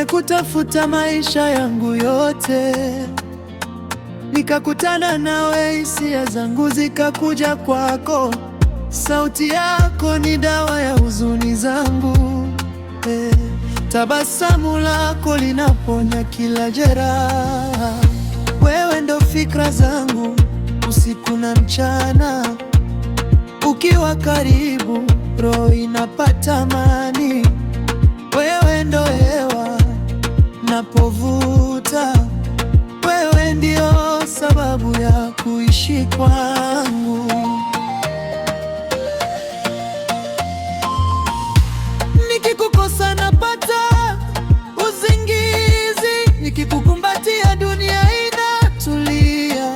Nimekutafuta maisha yangu yote, nikakutana nawe, hisia zangu zikakuja kwako. Sauti yako ni dawa ya huzuni zangu, tabasamu lako linaponya kila jeraha. Wewe ndo fikra zangu usiku na mchana, ukiwa karibu roho inapata amani. Wewe ndo hewa napovuta, wewe ndio sababu ya kuishi kwangu. Nikikukosa napata usingizi, nikikukumbatia dunia inatulia.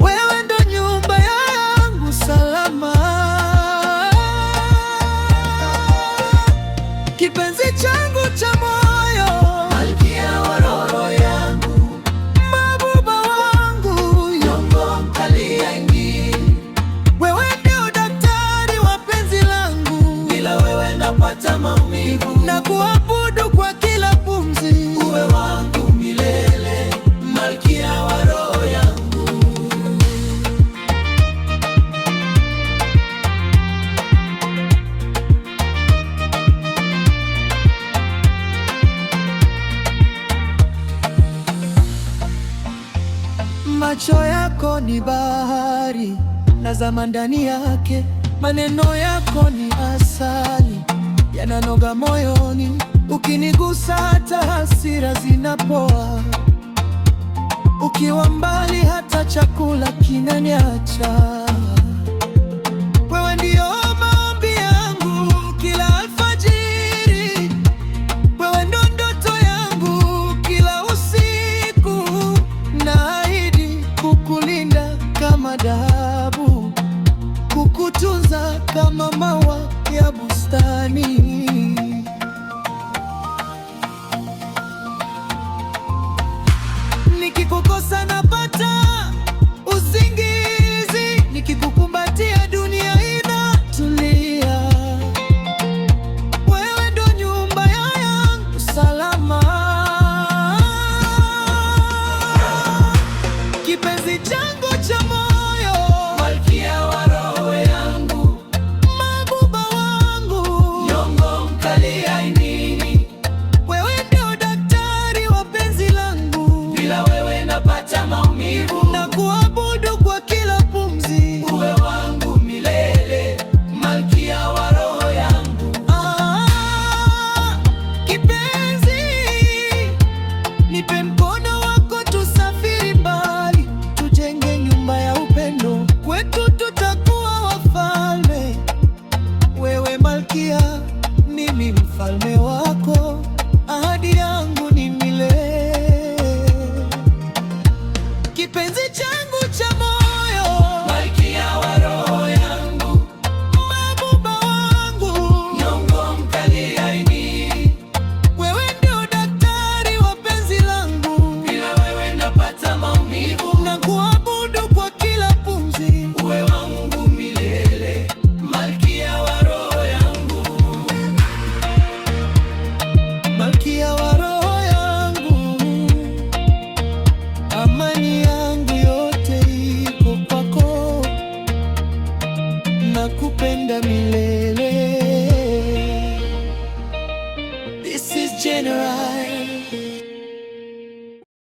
Wewe ndo nyumba yangu salama, kipenzi changu cha moyo, malkia wa roho yangu, mabuba wangu, yongo mkali yangi. Wewe ndio daktari wa penzi langu, bila wewe napata maumivu. Na kuabudu kwa kila pumzi, uwe wangu milele, malkia wa roho yangu. Macho yako ni bahari, nazama ndani yake. Maneno yako ni asali, yananoga moyoni. Ukinigusa hata hasira zinapoa. Ukiwa mbali hata chakula kinaniacha. Wewe ndio maombi yangu kila alfajiri. Wewe ndo ndoto yangu kila usiku. Naahidi kukulinda kama dhahabu, kukutunza kama maua ya bustani. Nikikukosa napata usingizi, nikikukumbatia dunia inatulia. Wewe ndo nyumba yangu salama, kipenzi changu cha moyo, malkia wa roho yangu, mabuba wangu, yongo mkali ainini. Wewe ndio daktari wa penzi langu, bila wewe napata maumivu. Na kuabudu kwa kila pumzi, uwe wangu milele, malkia wa roho yangu. Kipenzi, nipe mkono wako tusafiri mbali, tujenge nyumba ya upendo, kwetu tutakuwa wafalme. Wewe malkia, mimi mfalme wako, ahadi yangu ni milele. Kipenzi changu cha moyo, malkia wa roho yangu, mabuba wangu, yongo mkali ainini. Wewe ndio daktari wa penzi langu, bila wewe napata maumivu. Na kuabudu kwa kila pumzi, uwe wangu milele, malkia wa roho yangu, malkia wa roho yangu. Amani yangu yote iko kwako, nakupenda milele. This is General